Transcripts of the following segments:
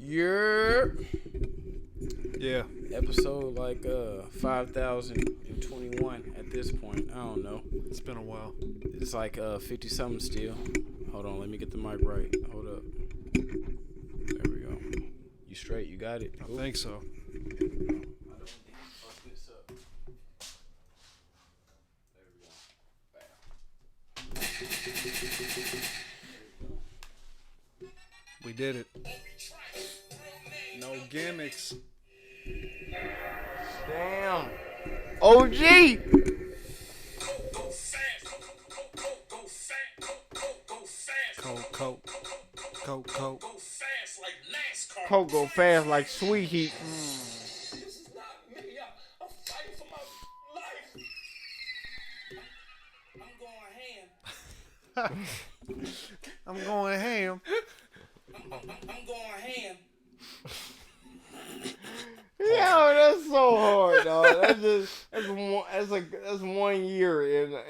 Yeah. Episode like 5021 at this point. I don't know. It's been a while. It's like 50 something still. Hold on, let me get the mic right. Hold up. There we go. You straight? You got it? I think so. We did it. No gimmicks. Damn. OG. Coke. Coke go fast like sweet heat. I'm going ham. Yo, that's so hard, dog. That's 1 year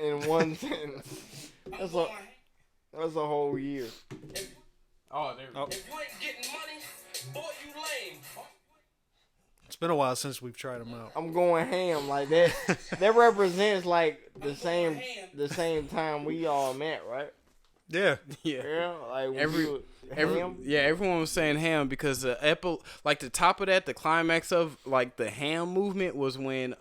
in one sentence. That's a whole year. Oh, there we go. If you ain't getting money, boy, you lame. It's been a while since we've tried them out. I'm going ham like that. That represents like the same time we all met, right? Yeah. Yeah, like when ham. Everyone was saying ham because like the top of that, the climax of like the ham movement was when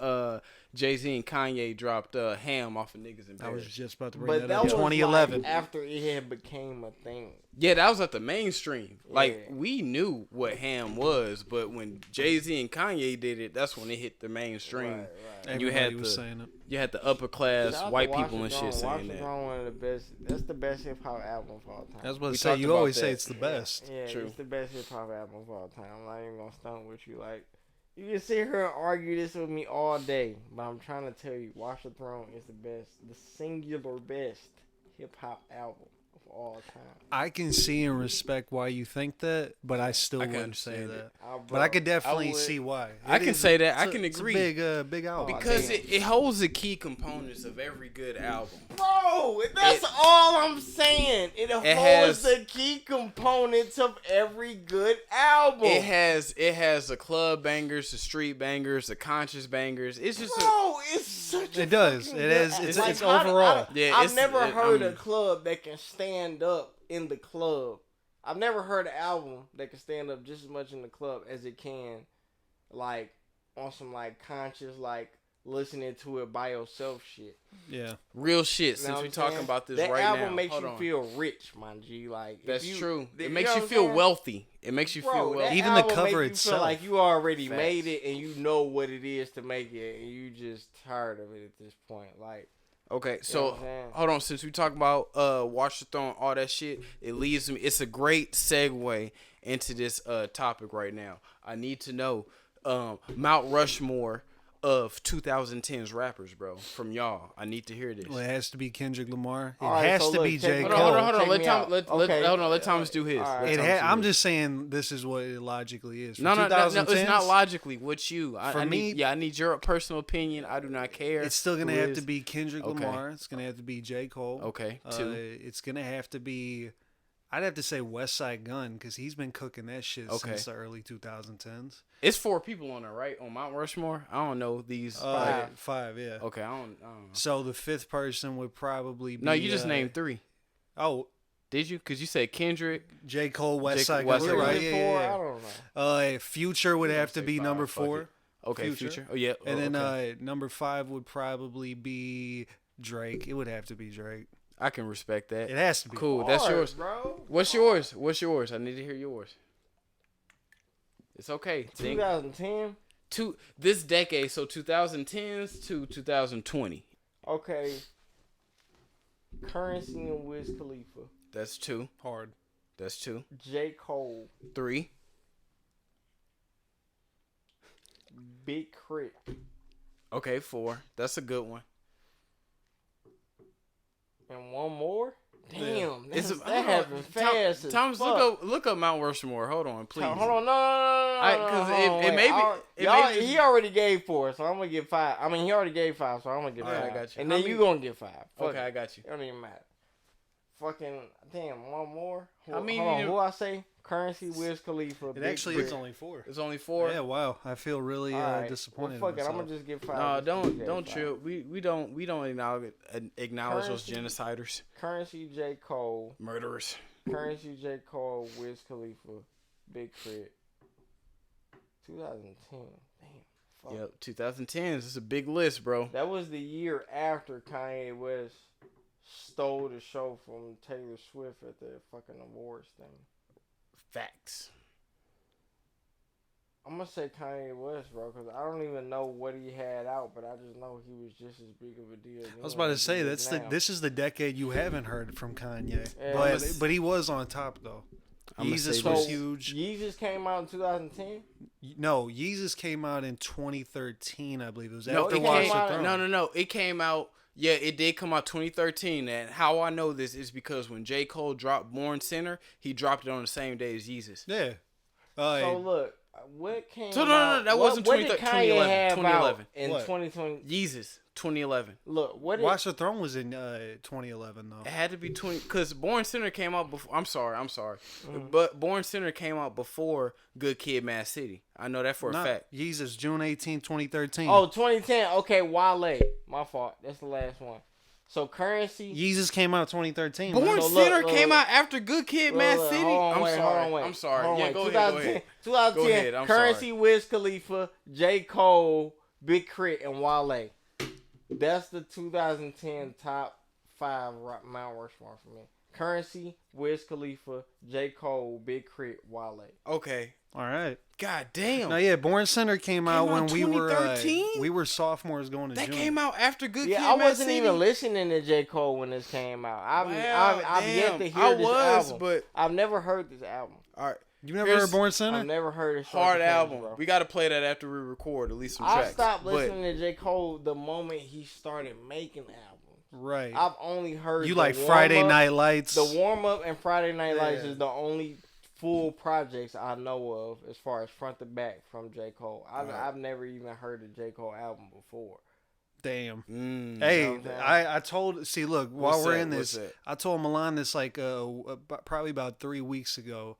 Jay-Z and Kanye dropped ham off of Niggas and Bears. I was just about to bring But that that up. was 2011. like after it had became a thing. Yeah, that was at the mainstream. Like, Yeah. we knew what ham was, but when Jay-Z and Kanye did it, that's when it hit the mainstream. Right. And you Everybody had was saying it. You had the upper class Shout out white to people and Watch shit It saying Gone. that. One of the best. That's the best hip hop album of all time. That's what I We say. talked You about always that. say it's the best. Yeah, True. it's the best hip hop album of all time. I'm not even gonna stunt with you. Like, you can sit here and argue this with me all day, but I'm trying to tell you, Watch the Throne is the best, the singular best hip hop album of all time. I can see and respect why you think that, but I still I can wouldn't say understand that. it. But I could definitely would- see why. I It can is- say that. I it's a- can it's a agree. big album. Because damn. it holds the key components of every good album. Bro, that's all I'm saying. It holds has- the key components of every good album. It has the club bangers, the street bangers, the conscious bangers. It's just Bro, it's such a It does. fucking It good is. album. It's- Like, it's how do- overall. Yeah, I've it's- never it- heard a I'm- club that can stand up in the club. I've never heard an album that can stand up just as much in the club as it can, like, on some, like, conscious, like, listening to it by yourself shit. Yeah. real shit. You know Since what we I'm talking saying? about this that right album now, makes hold you on. feel rich, my G. Like, if That's you, true. you It know makes what you I'm feel saying? wealthy. It makes you feel Bro, wealthy. that Even the album cover make you itself. feel like you already Facts. made it and you know what it is to make it, and you just tired of it at this point. Like, Okay, you know so what I'm saying? hold on. Since we talk about Watch the Throne, all that shit, it leads me. It's a great segue into this topic right now. I need to know Mount Rushmore of 2010's rappers, bro. From y'all, I need to hear this. Well, it has to be Kendrick Lamar. It All right, has so to look, be check J. me Cole. out. Hold on. Check Let me Tom. out. Let Okay. hold on. Let Thomas do his. All right. Let It Thomas do I'm his. just saying this is what it logically is. For No, it's 2010s, not logically. What you? For I me- need, I need your personal opinion. I do not care. It's still gonna who have is. to be Kendrick Okay. Lamar. It's gonna have to be J. Cole. Okay, two. It's gonna have to be. I'd have to say West Side Gun because he's been cooking that shit Okay. since the early 2010s. It's 4 people on there, right? On Mount Rushmore. I don't know these. Five, yeah. Okay, I don't know. So the fifth person would probably be. No, you just named 3. Oh, Did you? Because you said Kendrick. J. Cole, West J. Side West Gun. Side You're Gun. right. Is it Yeah, four? yeah, I don't know. yeah. Future would have to say be 5, number fuck 4. it. Okay, Future. Oh, yeah. And then okay. number 5 would probably be Drake. It would have to be Drake. I can respect that. It has to be. Cool. That's Hard, yours. bro. What's yours? What's yours? I need to hear yours. It's okay. Think 2010. to this decade, so 2010s to 2020. Okay. Currency and Wiz Khalifa. That's 2. Hard. That's 2. J. Cole. 3. Big Crit. Okay, 4. That's a good one. And one more? Damn. It's That happened fast as Thomas, fuck. look up Mount Rushmore. Hold on, please. Hold on, no. 'cause hold it- on, it wait. may be- it may be- He already gave 4, so I'm gonna give 5. I mean, he already gave 5, so I'm gonna give All right, 5. I got you. And How then many- you gonna get 5. Fuck Okay, it. I got you. It don't even matter. Fucking damn, one more. How many Hold on, you- who I say? Currency, Wiz Khalifa. It Big actually Crit. is only 4. It's only 4. Yeah, wow. I feel really Alright, disappointed. Well, fuck in it. I'm myself. gonna just get 5. No, Just give don't Jay chill. 5. We don't acknowledge those Currency. genociders, Currency, J. Cole. murderers. Currency, J. Cole, Wiz Khalifa, Big Crit. 2010. Damn. Fuck. Yep, 2010s. It's a big list, bro. That was the year after Kanye West stole the show from Taylor Swift at the fucking awards thing. Facts. I'm gonna say Kanye West, bro, because I don't even know what he had out, but I just know he was just as big of a deal. I was about to say this is the decade you haven't heard from Kanye, Yeah. but he was on top though. I'ma Yeezus say was this. huge. Yeezus came out in 2010. No, Yeezus came out in 2013, I believe. It was No, after it Watch came the out. Throne. No. It came out. Yeah, it did come out 2013. And how I know this is because when J. Cole dropped Born Sinner, he dropped it on the same day as Yeezus. Yeah. So look, what came So out? no, that wasn't what did 2011, Kanye have 2011. out in What? 2020? Yeezus, 2011. Look, what did Watch the Throne was in 2011 though. It had to be 20 because Born Sinner came out before. I'm sorry. Mm-hmm. But Born Sinner came out before Good Kid, Mad City. I know that for a Not fact. Yeezus, June 18, 2013. Oh, 2010. Okay, Wale. My fault. That's the last one. So Currency. Yeezus came out 2013. Born man. So look, Sinner look, came look. out after Good Kid, Mad Look, City. hold on, I'm wait, sorry. hold on, wait. I'm sorry. Hold on, Yeah, wait. go 2010, ahead. 2010. Go ahead, I'm Currency, sorry. Wiz Khalifa, J. Cole, Big Crit, and Wale. That's the 2010 top 5 Mount Rushmore for me. Currency, Wiz Khalifa, J. Cole, Big Crit, Wale. Okay. All right. God damn. No, yeah, Born Center came out when out we were 2013? we were sophomores going to That June. came out after Good Yeah, Kid, I Mad wasn't City. even listening to J. Cole when this came out. I've yet Damn. to hear I this was, album. but I've never heard this album. all right. You never Here's- heard Born Center? I've never heard it. Hard album. We got to play that after we record at least some I tracks. stopped But listening to J. Cole the moment he started making albums. Right. I've only heard You the like warm Friday up, Night Lights? The warm up and Friday Night Lights Yeah. is the only full projects I know of as far as front to back from J. Cole. I've never even heard a J. Cole album before. Damn. Mm, Hey, You know what I'm saying? I told. See, look, while What's we're that? in What's this, that? I told Milan this like probably about 3 weeks ago.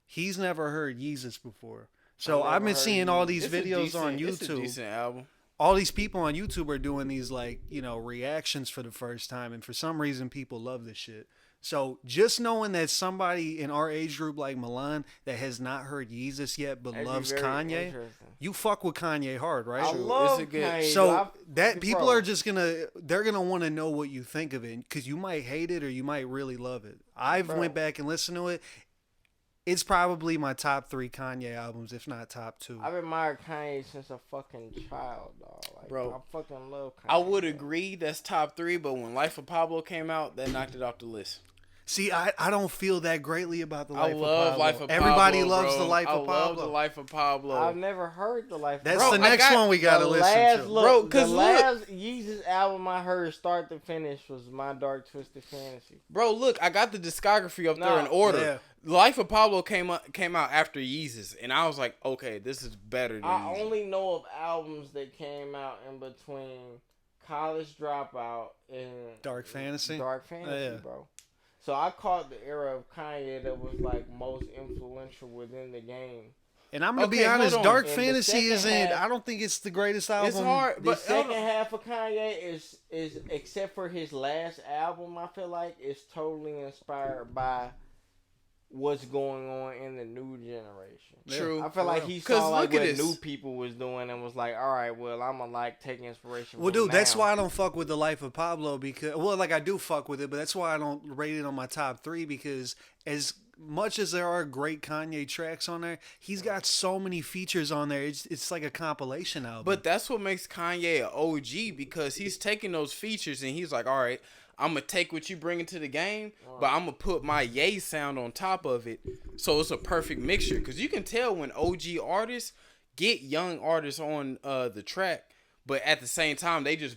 He's never heard Yeezus before. So I've I've never been heard seeing all Yeezus. these it's a videos on decent- It's a YouTube. decent album. All these people on YouTube are doing these like, reactions for the first time, and for some reason people love this shit. So just knowing that somebody in our age group like Milan that has not heard Yeezus yet but That'd be loves very Kanye, interesting. you fuck with Kanye hard, right? I True. love It's a good- Kanye. So though. that people bro. are just they're gonna want to know what you think of it because you might hate it or you might really love it. I've Bro. went back and listened to it. It's probably my top 3 Kanye albums, if not top 2. I've admired Kanye since a fucking child, dog. Like, Bro, I fucking love Kanye. I would bro. agree that's top 3, but when Life of Pablo came out, that knocked it off the list. See, I don't feel that greatly about the I Life of love Pablo. Life of Everybody Pablo. loves bro. the Life I of love Pablo. the Life of Pablo. I've never heard the Life. That's Bro, the I next got one we gotta the listen last to. look, Bro, the 'cause look. last Yeezus album I heard start to finish was My Dark Twisted Fantasy. Bro, look, I got the discography up there Nah. in order. Yeah. Life of Pablo came out after Yeezus, and I was like, okay, this is better than I Yeezus. only know of albums that came out in between College Dropout and Dark Fantasy? Dark Fantasy, Yeah. bro. So I caught the era of Kanye that was like most influential within the game. And I'm gonna Okay, be hold honest, on. Dark In the Fantasy second isn't. half- I don't think it's the greatest album. It's hard, The but second half of Kanye is except for his last album, I feel like it's totally inspired by what's going on in the new generation. True. I feel like he 'Cause saw like look at what this. new people was doing and was like, all right, well, I'm gonna like take inspiration. Well, from dude, that's now. why I don't fuck with the Life of Pablo because, well, like I do fuck with it, but that's why I don't rate it on my top 3 because as much as there are great Kanye tracks on there, he's got so many features on there. It's like a compilation album. But that's what makes Kanye an OG because he's taking those features and he's like, all right, I'm going to take what you bring into the game, but I'm going to put my Ye sound on top of it. So it's a perfect mixture because you can tell when OG artists get young artists on the track, but at the same time, they just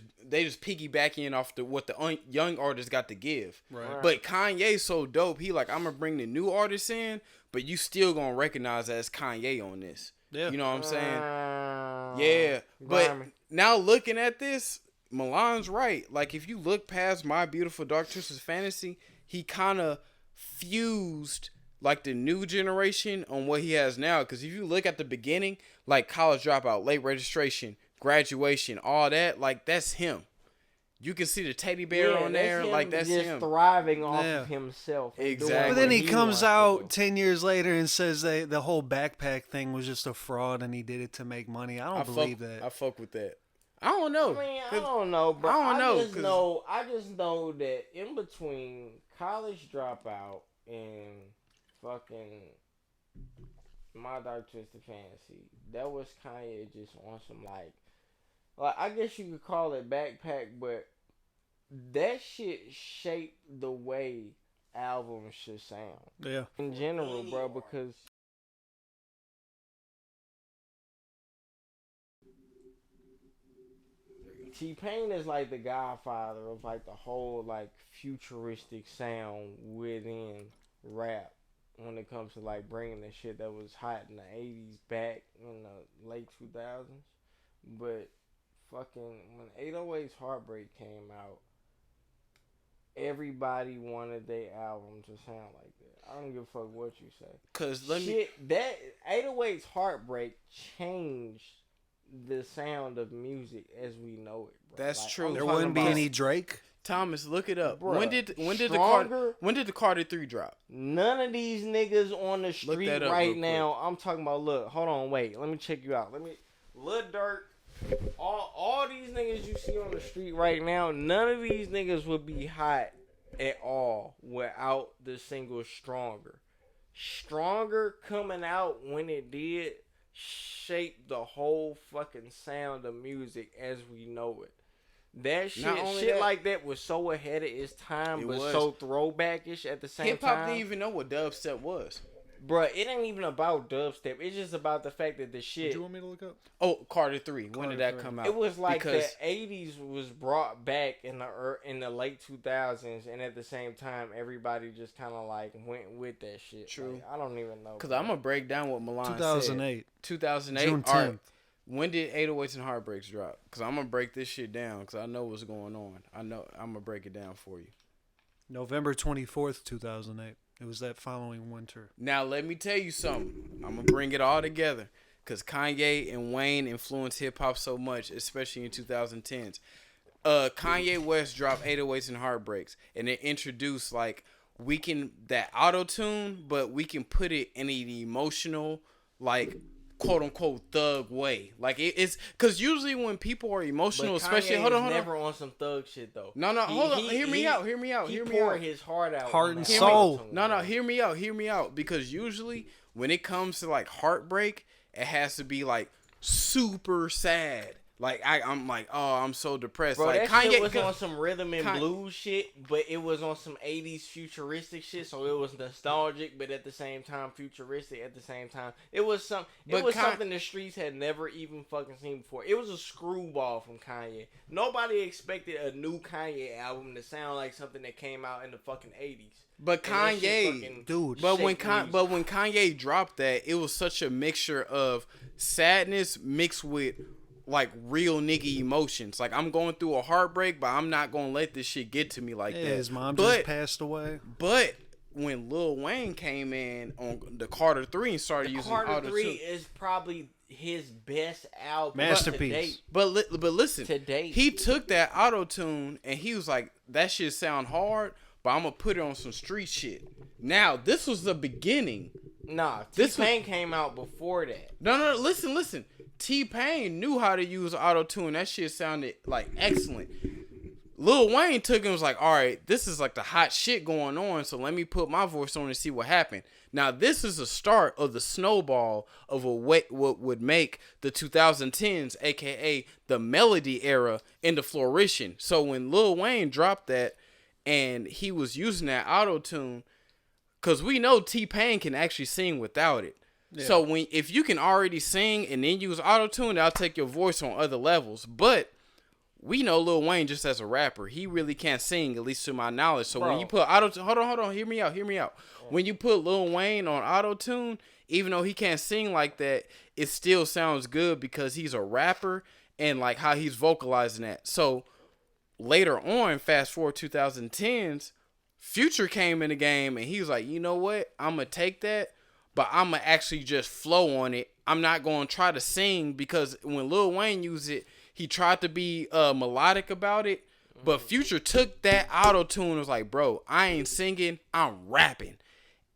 piggyback in off what the young artists got to give. Right. But Kanye's so dope. He like, I'm going to bring the new artists in, but you still going to recognize that it's Kanye on this. Yeah. You know what I'm saying? Uh, Yeah, but grimy. now looking at this, Milan's right. Like if you look past My Beautiful Dark Twisted Fantasy, he kind of fused like the new generation on what he has now. Because if you look at the beginning, like college dropout, late registration, graduation, all that, like that's him. You can see the teddy bear on there, like that's just him. thriving off of himself. And Exactly. doing But then what he comes wants to out do. 10 years later and says the whole backpack thing was just a fraud and he did it to make money. I don't believe that. I fuck with that. I don't know. I mean, I don't know, bro. I don't know, I just know that in between College Dropout and fucking My Dark Twisted Fantasy, that was Kanye just on some like I guess you could call it backpack, but that shit shaped the way albums should sound. Yeah. In general, bro, because T-Pain is like the godfather of like the whole like futuristic sound within rap when it comes to like bringing the shit that was hot in the 80s back in the late 2000s. But fucking when 808's Heartbreak came out, everybody wanted their album to sound like that. I don't give a fuck what you say. Cause that 808's Heartbreak changed the sound of music as we know it, bro. That's Like, true. I'm There talking wouldn't be about any Drake. Thomas, look it up. Bruh, When did the Carter 3 drop? None of these niggas on the Look street that up right real now. I'm talking about. Look, hold on, wait. Let me check you out. Lil Durk. All these niggas you see on the street right now. None of these niggas would be hot at all without the single "Stronger." Stronger coming out when it did shaped the whole fucking sound of music as we know it. That shit like that was so ahead of its time, but so throwbackish at the same time. Hip hop didn't even know what dubstep was. Bruh, it ain't even about dubstep. It's just about the fact that the shit. What you want me to look up? Oh, Carter 3. When did that come out? It was like because the 80s was brought back in the late 2000s, and at the same time, everybody just kind of like went with that shit. True. Like, I don't even know. Because I'm going to break down what Milan 2008. said. 2008? June 10th. All right. When did 808s and Heartbreaks drop? Because I'm going to break this shit down because I know what's going on. I know I'm going to break it down for you. November 24th, 2008. It was that following winter. Now, let me tell you something. I'm going to bring it all together. Because Kanye and Wayne influenced hip-hop so much, especially in 2010s. Kanye West dropped 808s and Heartbreaks. And it introduced, like, that auto-tune, but we can put it in an emotional, like, quote-unquote thug way. Like, it's... Because usually when people are emotional, but especially... Kanye Hold on. never on some thug shit, though. No, hold on. Hear me out. He poured his heart out. Heart on and that soul. auto-tune, No, bro. hear me out. Because usually when it comes to like heartbreak, it has to be like super sad. Like I'm like, oh, I'm so depressed. Bro, like that Kanye shit was on some rhythm and Kanye- blues shit, but it was on some 80s futuristic shit, so it was nostalgic, but at the same time futuristic at the same time. It was something the streets had never even fucking seen before. It was a screwball from Kanye. Nobody expected a new Kanye album to sound like something that came out in the fucking 80s. But Kanye, dude. but when Kanye dropped that, it was such a mixture of sadness mixed with like real nigga emotions. Like I'm going through a heartbreak, but I'm not gonna let this shit get to me like that. His mom just passed away. But when Lil Wayne came in on the Carter 3 and started using Carter 3 auto-tune, is probably his best album Masterpiece. to date. but listen, To date. he took that auto tune and he was like, that shit sound hard, but I'm gonna put it on some street shit. Now this was the beginning. Nah, This T-Pain came out before that. No, listen. T-Pain knew how to use auto tune. That shit sounded like excellent. Lil Wayne took it and was like, all right, this is like the hot shit going on, so let me put my voice on and see what happened. Now, this is the start of the snowball of what would make the 2010s, a.k.a. the melody era, into flourishing. So when Lil Wayne dropped that and he was using that auto-tune, because we know T-Pain can actually sing without it. Yeah. So if you can already sing and then use auto-tune, that'll take your voice on other levels. But we know Lil Wayne just as a rapper, he really can't sing, at least to my knowledge. So when you put auto-tune, hold on, hear me out. When you put Lil Wayne on auto-tune, even though he can't sing like that, it still sounds good because he's a rapper and like how he's vocalizing that. So later on, fast forward 2010s, Future came in the game and he was like, you know what? I'm gonna take that, but I'm gonna actually just flow on it. I'm not gonna try to sing because when Lil Wayne used it, he tried to be melodic about it. But Future took that auto tune and was like, bro, I ain't singing, I'm rapping.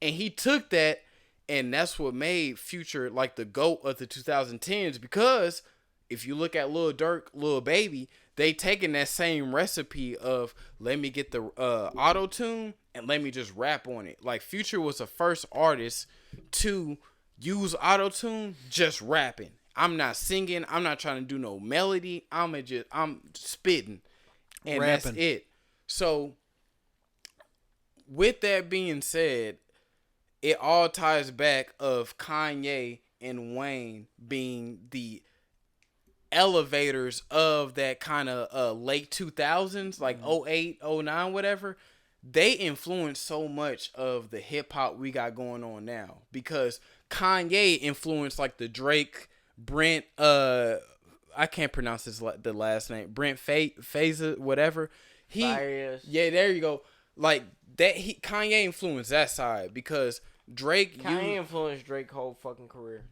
And he took that, and that's what made Future like the GOAT of the 2010s. Because if you look at Lil Durk, Lil Baby, they taking that same recipe of let me get the auto tune and let me just rap on it. Like Future was the first artist to use auto tune just rapping. I'm not singing. I'm not trying to do no melody. I'm spitting. And rapping. That's it. So, with that being said, it all ties back of Kanye and Wayne being the elevators of that kind of late 2000s, like 08, 09, whatever. They influenced so much of the hip hop we got going on now because Kanye influenced like the Drake, Brent, I can't pronounce the last name. Brent Faza, whatever. Yeah, there you go. Like that, Kanye influenced that side because Kanye influenced Drake's whole fucking career.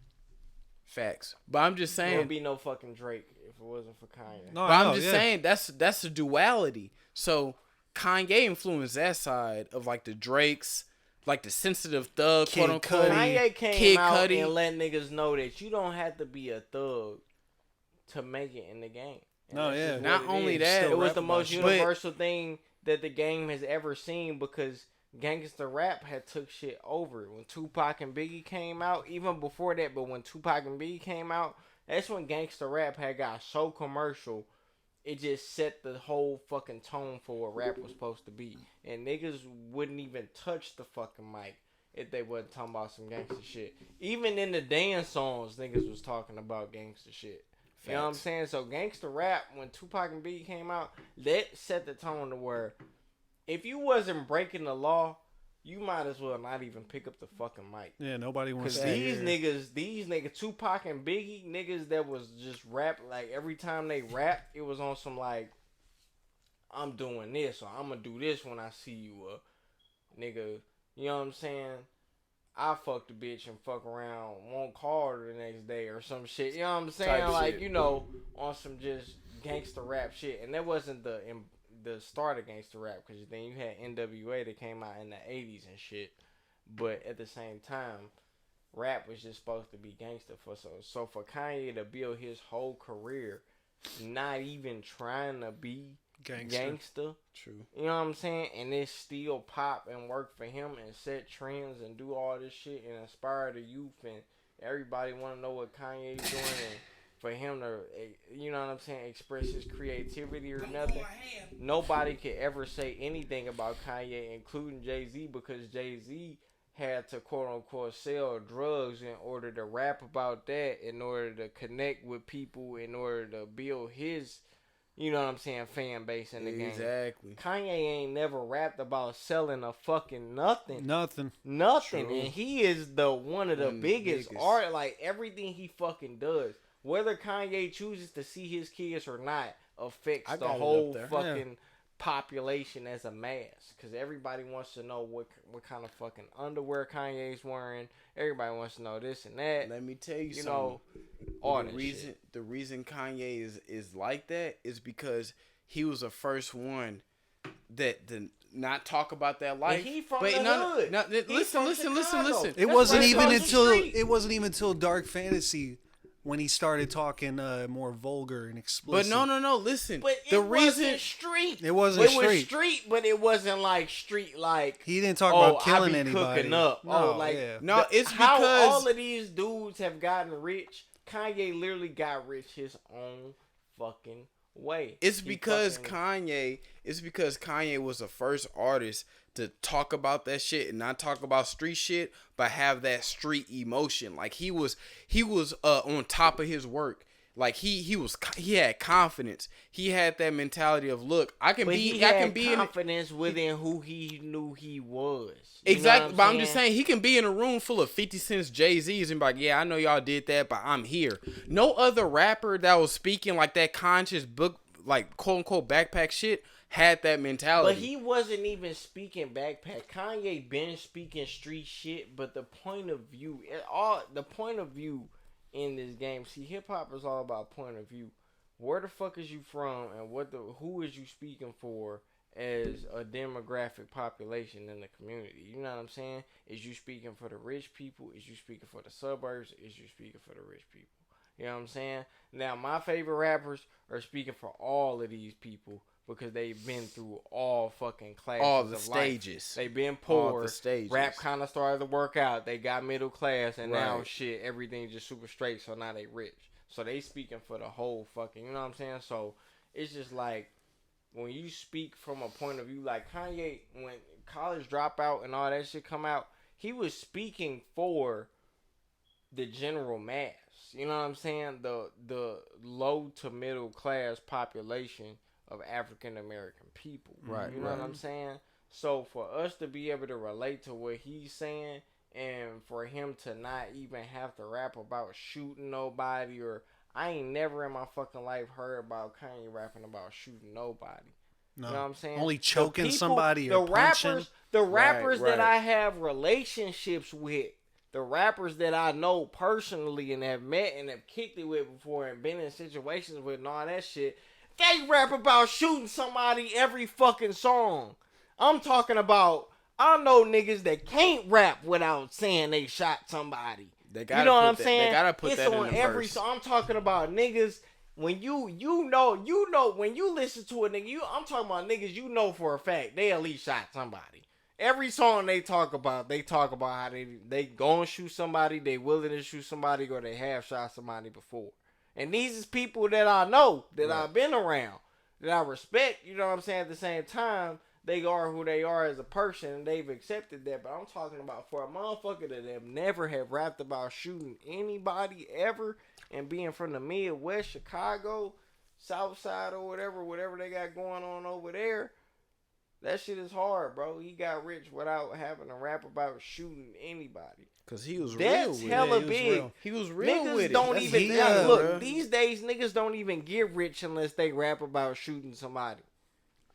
Facts, but I'm just saying there would be no fucking Drake if it wasn't for Kanye. No, but I'm just saying that's a duality. So Kanye influenced that side of like the Drakes, like the sensitive thug, quote unquote. Kanye came out and let niggas know that you don't have to be a thug to make it in the game. And not only that, it was the most universal thing that the game has ever seen because gangster rap had took shit over. When Tupac and Biggie came out, even before that, but when Tupac and Biggie came out, that's when gangster rap had got so commercial, it just set the whole fucking tone for what rap was supposed to be. And niggas wouldn't even touch the fucking mic if they wasn't talking about some gangster shit. Even in the dance songs, niggas was talking about gangster shit. Facts. You know what I'm saying? So gangster rap, when Tupac and Biggie came out, that set the tone to where if you wasn't breaking the law, you might as well not even pick up the fucking mic. Yeah, nobody wants to hear. These niggas, Tupac and Biggie, niggas that was just rap, like every time they rap, it was on some like, I'm doing this or I'm gonna do this when I see you, nigga. You know what I'm saying? I fucked a bitch and fuck around, won't call her the next day or some shit. You know what I'm saying? Type like, shit. You know, on some just gangster rap shit. And that wasn't the start of gangster rap, because then you had NWA that came out in the 80s and shit. But at the same time, rap was just supposed to be gangster. So for Kanye to build his whole career not even trying to be gangster. True. You know what I'm saying? And it still pop and work for him and set trends and do all this shit and inspire the youth, and everybody want to know what Kanye's doing, and for him to, you know what I'm saying, express his creativity or nothing. Nobody could ever say anything about Kanye, including Jay-Z, because Jay-Z had to quote unquote sell drugs in order to rap about that, in order to connect with people, in order to build his, you know what I'm saying, fan base in the game. Exactly. Kanye ain't never rapped about selling a fucking nothing. Nothing. True. And he is one of the biggest art. Like, everything he fucking does, whether Kanye chooses to see his kids or not, affects the whole fucking population as a mass. Because everybody wants to know what kind of fucking underwear Kanye's wearing. Everybody wants to know this and that. Let me tell you something. Know, all the reason Kanye is like that is because he was the first one that not talk about that life. And he from the hood. Listen. It wasn't even until Dark Fantasy when he started talking more vulgar and explicit. But no, listen. But it wasn't street. It wasn't street. It was street, but it wasn't like street like. He didn't talk about killing I be anybody. Cooking up. It's because how all of these dudes have gotten rich. Kanye literally got rich his own fucking way. It's because Kanye was the first artist to talk about that shit and not talk about street shit, but have that street emotion. Like he was on top of his work. Like he had confidence. He had that mentality of, look, I can be confidence within who he knew he was. Exactly. But I'm just saying, he can be in a room full of 50 Cent's, Jay-Z's and be like, yeah, I know y'all did that, but I'm here. No other rapper that was speaking like that conscious book, like quote unquote backpack shit, had that mentality. But he wasn't even speaking backpack. Kanye been speaking street shit, but the point of view, in this game, see, hip hop is all about point of view. Where the fuck is you from, and who is you speaking for as a demographic population in the community? You know what I'm saying? Is you speaking for the rich people? Is you speaking for the suburbs? Is you speaking for the rich people? You know what I'm saying? Now, my favorite rappers are speaking for all of these people because they've been through all fucking classes all the of stages. life. They've been All poor. the stages. Rap kind of started to work out. They got middle class, and now Right. shit, everything's just super straight. So now they rich. So they speaking for the whole fucking. You know what I'm saying? So it's just like when you speak from a point of view, like Kanye, when College Dropout and all that shit come out, he was speaking for the general mass. You know what I'm saying? The low to middle class population of African American people. Right, You know what I'm saying? So for us to be able to relate to what he's saying, and for him to not even have to rap about shooting nobody, or I ain't never in my fucking life heard about Kanye rapping about shooting nobody. No. You know what I'm saying? Only The choking somebody or the punching. rappers Right. that I have relationships with, the rappers that I know personally and have met and have kicked it with before and been in situations with and all that shit, they rap about shooting somebody every fucking song. I'm talking about, I know niggas that can't rap without saying they shot somebody. They gotta You know put what I'm that, saying? They gotta put It's that on in the every verse. song. I'm talking about niggas. When you know when you listen to a nigga, I'm talking about niggas you know for a fact they at least shot somebody. Every song they talk about how they gonna shoot somebody, they willing to shoot somebody, or they have shot somebody before. And these is people that I know, that Right. I've been around, that I respect. You know what I'm saying? At the same time, they are who they are as a person, and they've accepted that. But I'm talking about for a motherfucker that have never have rapped about shooting anybody ever, and being from the Midwest, Chicago, South Side, or whatever they got going on over there. That shit is hard, bro. He got rich without having to rap about shooting anybody. Cause he was That's real with hella it. he was big. real. He was real Niggas with it. don't That's even he, look. bruh. These days, niggas don't even get rich unless they rap about shooting somebody.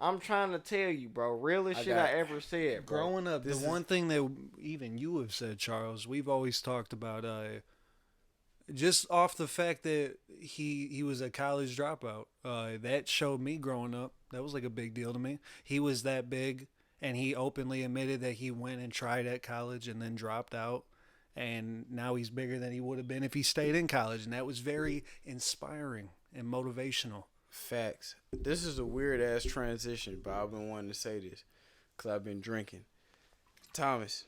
I'm trying to tell you, bro. Realest shit I ever said, bro. Growing up, the one thing that even you have said, Charles, we've always talked about, just off the fact that he was a college dropout. That showed me growing up. That was like a big deal to me. He was that big, and he openly admitted that he went and tried at college and then dropped out. And now he's bigger than he would have been if he stayed in college. And that was very inspiring and motivational. Facts. This is a weird ass transition, but I've been wanting to say this because I've been drinking. Thomas,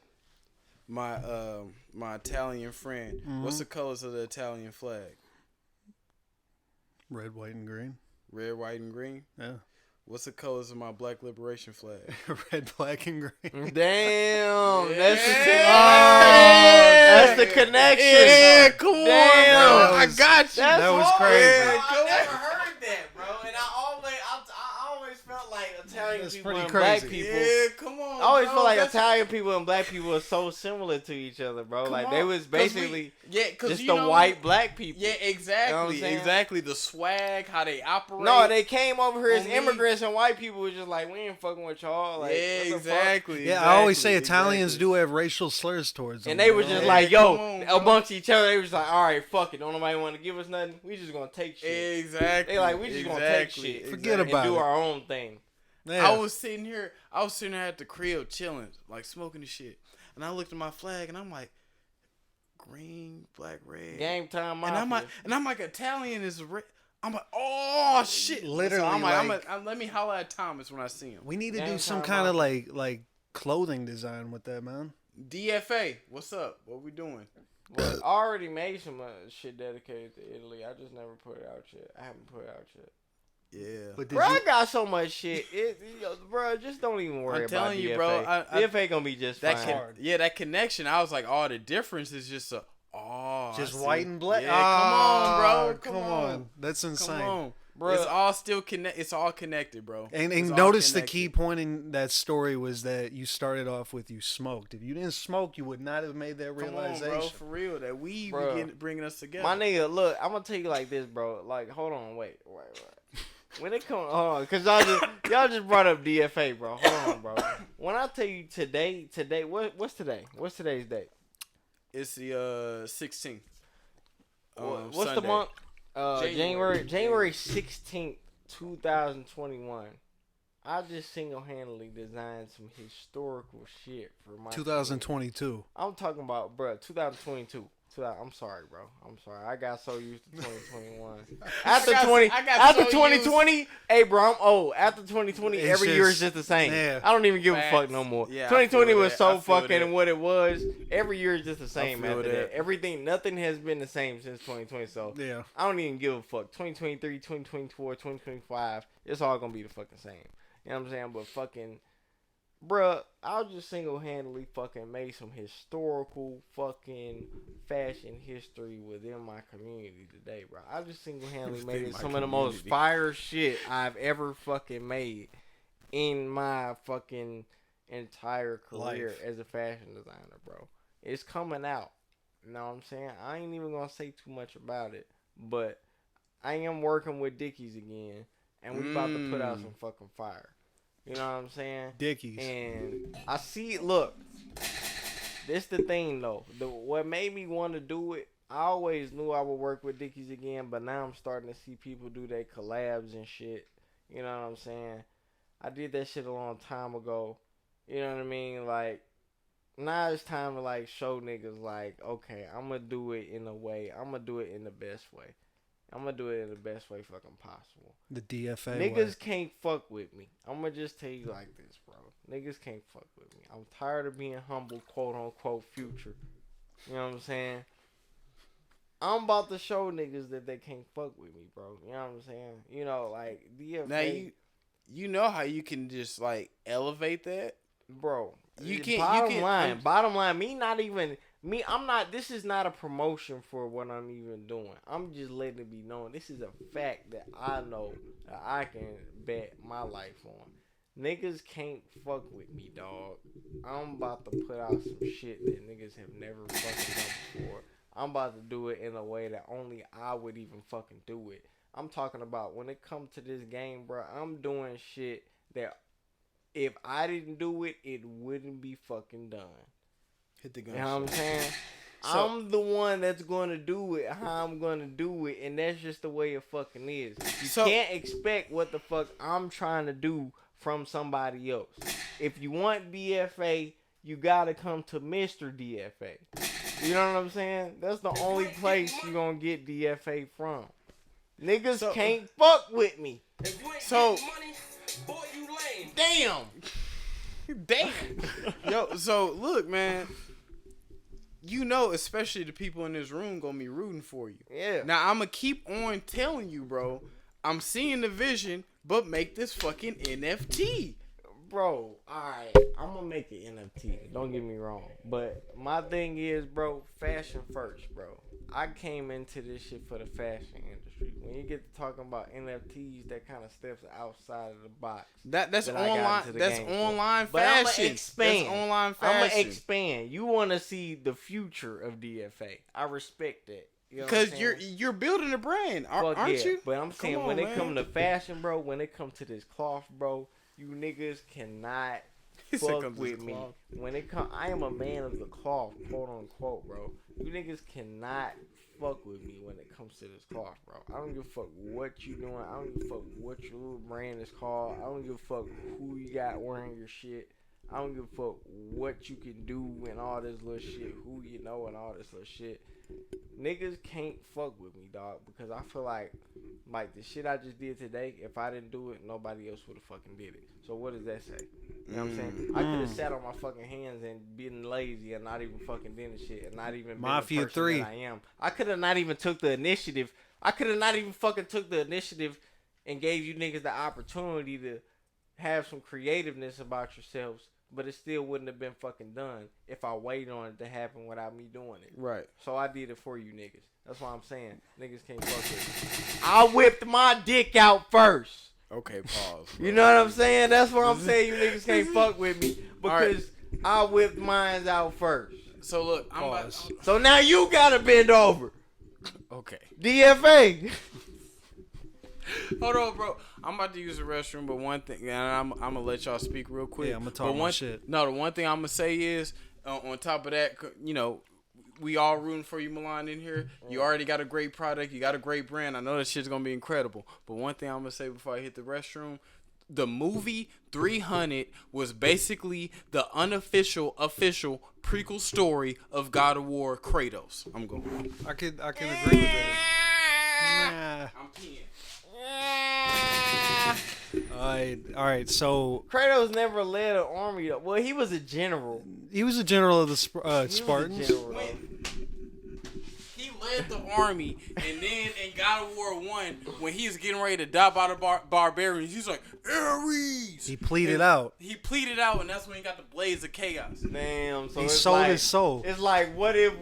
my Italian friend. What's the colors of the Italian flag? Red, white, and green. Red, white, and green. Yeah. What's the colors of my Black Liberation flag? Red, black, and green. Damn, that's Yeah. the connection. Yeah, come on, Damn. bro. I got you. That's That was hard, crazy. bro. Yeah, I come never on. heard that, bro. And I always felt like Italian That's people pretty and crazy. black people. Yeah, come on. I always bro. feel like That's- Italian people and black people are so similar to each other, bro. Come Like on. they was 'Cause basically cause just you the know- white black people. Yeah, exactly, You know what I'm saying? exactly. The swag, how they operate. No, they came over here as On me. immigrants, and white people was just like, we ain't fucking with y'all. Like, yeah, what the fuck? exactly. Yeah, I always say exactly, Italians exactly. do have racial slurs towards them. And they was just Yeah, like, yo, come on, bro. amongst each other, they was like, all right, fuck it. Don't nobody want to give us nothing. We just gonna take shit. Exactly. They like, we just gonna take exactly, shit. Forget And about do it. our own thing. Yeah. I was sitting here at the crib chilling, like smoking the shit. And I looked at my flag and I'm like, green, black, red. Game time, and mafia. I'm like, Italian is red. I'm like, oh shit. Literally, So I'm like- let me holler at Thomas when I see him. We need to Gang do some time kind of mafia. like clothing design with that, man. DFA, what's up? What we doing? Well, I already made some shit dedicated to Italy. I just never put it out yet. I haven't put it out yet. Yeah. But did Bro, you, I got so much shit. Bro, just don't even worry I'm about telling you, DFA. bro, DFA gonna be just that fine. that connection. I was like, oh, the difference is just I just see. white and black? Yeah, come on, bro. Come Come on. on. That's insane. Come on, Bro. It's all still It's all connected, bro. And It's all notice the connected. key point in that story was that you started off with you smoked. If you didn't smoke, you would not have made that Come on, realization. bro, for real. That Bro. bringing us together. My nigga, look, I'm gonna tell you like this, bro. Like, hold on, wait. When it comes, hold on, cause y'all just brought up DFA, bro. Hold on, bro. When I tell you today, what's today? What's today's date? It's the 16th. What's Sunday. the month? January. January 16th, 2021. I just single-handedly designed some historical shit for my 2022. I'm talking about, bro, 2022. I'm sorry, bro. I'm sorry. I got so used to 2021. After after 2020, hey, bro, I'm old. After 2020, It's every year is just- just the same. yeah. I don't even give a Facts. fuck no more. Yeah, I 2020 feel was that. so I feel fucking that. what it was. Every year is just the same feel after that. that. Everything, nothing has been the same since 2020. So Yeah. I don't even give a fuck. 2023, 2024, 2025, it's all gonna be the fucking same. You know what I'm saying? But fucking, bruh, I just single-handedly fucking made some historical fucking fashion history within my community today, bro. I just single-handedly made it some of the most fire shit I've ever fucking made in my fucking entire career Life. as a fashion designer, bro. It's coming out. You know what I'm saying? I ain't even gonna say too much about it, but I am working with Dickies again, and we about to put out some fucking fire. You know what I'm saying? Dickies. And I see it. Look, this the thing though. What made me want to do it, I always knew I would work with Dickies again, but now I'm starting to see people do their collabs and shit. You know what I'm saying? I did that shit a long time ago. You know what I mean? Like, now it's time to like show niggas like, okay, I'm gonna do it in a way. I'm gonna do it in the best way. I'm gonna do it in the best way fucking possible. The DFA. Niggas can't fuck with me. I'm gonna just tell you like this, bro. Niggas can't fuck with me. I'm tired of being humble, quote unquote, future. You know what I'm saying? I'm about to show niggas that they can't fuck with me, bro. You know what I'm saying? You know, like DFA. Now you know how you can just like elevate that, bro. You can't. Bottom line. I'm not. This is not a promotion for what I'm even doing. I'm just letting it be known. This is a fact that I know that I can bet my life on. Niggas can't fuck with me, dog. I'm about to put out some shit that niggas have never fucking done before. I'm about to do it in a way that only I would even fucking do it. I'm talking about when it comes to this game, bro. I'm doing shit that if I didn't do it, it wouldn't be fucking done. hit the gun. You know what I'm saying? So- I'm the one that's going to do it how I'm going to do it, and that's just the way it fucking is. You can't expect what the fuck I'm trying to do from somebody else. If you want DFA, you got to come to Mr. DFA. You know what I'm saying? That's the only place you're going to get DFA from. Niggas can't fuck with me. If you ain't So- getting money, boy, you lame. Damn. Damn. Yo, so look, man. You know, especially the people in this room gonna be rooting for you. Yeah. Now I'm gonna keep on telling you, bro. I'm seeing the vision, but make this fucking NFT. Bro, alright, I'm gonna make it NFT. Don't get me wrong. But my thing is, bro, fashion first, bro. I came into this shit for the fashion industry. When you get to talking about NFTs, that kind of steps outside of the box. That's that I got online. into the That's game for. online But I'm fashion. gonna expand. That's online I'm fashion. gonna expand. You want to see the future of DFA. I respect that. You know what I'm Because saying? you're building a brand, Fuck aren't yeah. you? But I'm saying Come when on, it man. come to fashion, bro, when it come to this cloth, bro, you niggas cannot He said fuck come to with this me. cloth. When it come, I am a man of the cloth, quote unquote, bro. You niggas cannot fuck with me when it comes to this cloth, bro. I don't give a fuck what you doing. I don't give a fuck what your little brand is called. I don't give a fuck who you got wearing your shit. I don't give a fuck what you can do and all this little shit, who you know and all this little shit. Niggas can't fuck with me, dog, because I feel like the shit I just did today, if I didn't do it, nobody else would have fucking did it. So what does that say? You know what I'm saying? I could have sat on my fucking hands and been lazy and not even fucking did the shit and not even been Mafia the person 3. that I am. I could have not even took the initiative. I could have not even fucking took the initiative and gave you niggas the opportunity to have some creativeness about yourselves, but it still wouldn't have been fucking done if I waited on it to happen without me doing it. Right. So I did it for you niggas. That's why I'm saying niggas can't fuck with me. I whipped my dick out first. Okay, pause. You know what I'm saying? That's what I'm saying. You niggas can't fuck with me because I whipped mines out first. So look, I'm about, Pause. So now you gotta bend over. okay. DFA. Hold on, bro. I'm about to use the restroom, but one thing, and I'm gonna let y'all speak real quick. Yeah, I'm gonna talk but my one, shit. No, the one thing I'm gonna say is, on top of that, you know, we all rooting for you, Milan, in here. You already got a great product. You got a great brand. I know that shit's gonna be incredible. But one thing I'm gonna say before I hit the restroom, the movie 300 was basically the official prequel story of God of War Kratos. I'm going. I can agree with that. I'm peeing. Nah. All right. So Kratos never led an army. Well, he was a general. he was a general of the He was a Spartans. general, though. He led the army, and then in God of War 1, when he was getting ready to die by the barbarians, he's like, Ares! He pleaded out. He pleaded out, and that's when he got the blaze of chaos. Damn. So He it's sold like, his soul. It's like, what if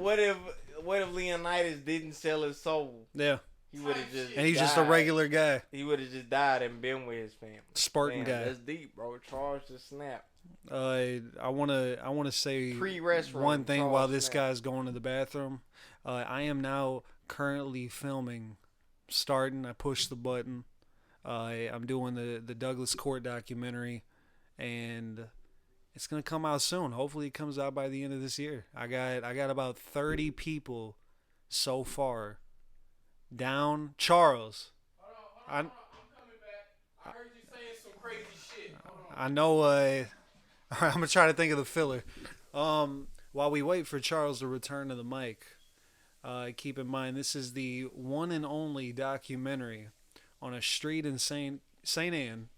Leonidas didn't sell his soul? Yeah. He would have just. And he's just a died. regular guy. He would have just died and been with his family. Spartan Damn, guy. That's deep, bro. Charge the snap. I wanna say Pre-restroom, one thing Charles while this Snap. guy's going to the bathroom. I am now currently filming. Starting, I push the button. I'm doing the Douglas Court documentary, and it's gonna come out soon. Hopefully, it comes out by the end of this year. I got about 30 people so far down. Charles, I'm coming back. I heard you saying some crazy shit. Hold on. I know. All right, I'm gonna try to think of the filler. While we wait for Charles to return to the mic, keep in mind this is the one and only documentary on a street in Saint Anne,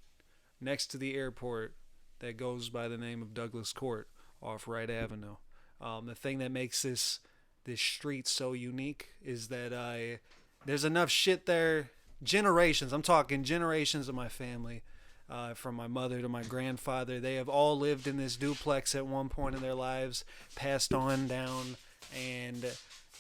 next to the airport, that goes by the name of Douglas Court off Wright Avenue. The thing that makes this street so unique is that there's enough shit there. Generations. I'm talking generations of my family. From my mother to my grandfather, they have all lived in this duplex at one point in their lives, passed on down, and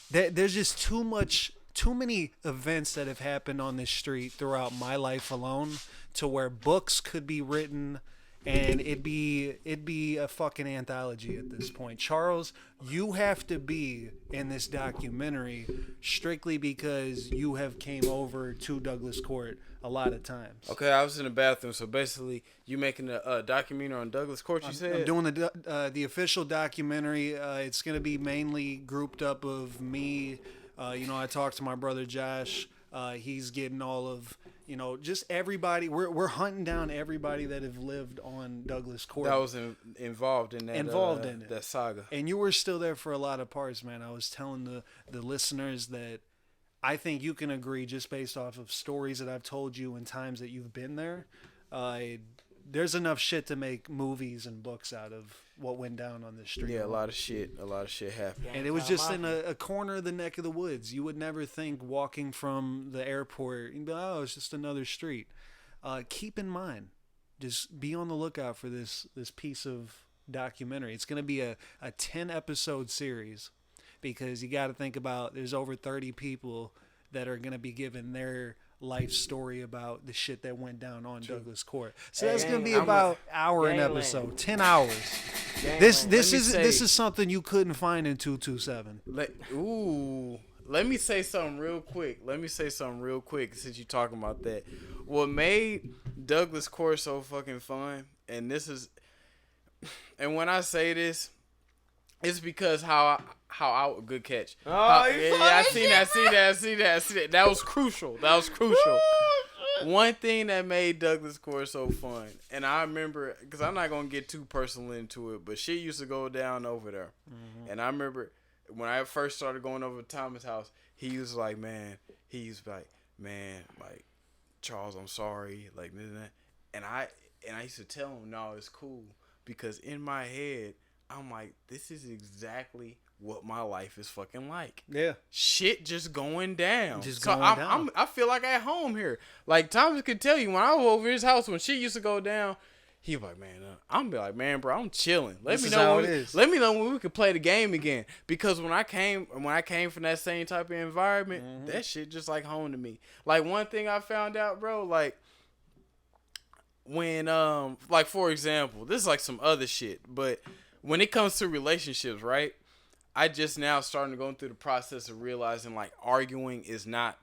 there's just too many events that have happened on this street throughout my life alone to where books could be written and it'd be a fucking anthology at this point. Charles, you have to be in this documentary strictly because you have came over to Douglas Court a lot of times. Okay, I was in the bathroom, so basically, you making a documentary on Douglas Court, you said? I'm doing the official documentary. It's going to be mainly grouped up of me. I talked to my brother Josh. He's getting all of, just everybody. We're hunting down everybody that have lived on Douglas Court. That was involved in that. Involved in it. That saga. And you were still there for a lot of parts, man. I was telling the listeners that I think you can agree, just based off of stories that I've told you and times that you've been there. There's enough shit to make movies and books out of what went down on the street. Yeah, a lot of shit happened. And it was just in a corner of the neck of the woods. You would never think walking from the airport, you'd be like, oh, it's just another street. Keep in mind, just be on the lookout for this piece of documentary. It's going to be a 10-episode series, because you got to think about there's over 30 people that are going to be given their life story about the shit that went down on Douglas Court. So that's going to be about hour an episode, 10 hours. This is something you couldn't find in 227. Let me say something real quick. Since you're talking about that. What made Douglas Court so fucking fun, and when I say this, it's because how good catch. I seen that. That was crucial. One thing that made Douglas Court so fun, and I remember, because I'm not gonna get too personal into it, but shit used to go down over there. Mm-hmm. And I remember when I first started going over to Thomas' house, he was like, Charles, I'm sorry, like this and that. And I used to tell him, no, it's cool, because in my head, I'm like, this is exactly what my life is fucking like. Yeah. Shit just going down. I feel like at home here. Like, Thomas could tell you, when I was over his house, when shit used to go down, he was like, man, I'm be like, man, bro, I'm chilling. Let me know when we could play the game again. Because when I came from that same type of environment, mm-hmm. that shit just like home to me. Like, one thing I found out, bro, like, when, like, for example, this is like some other shit, but when it comes to relationships, right? I just now starting to go through the process of realizing, like, arguing is not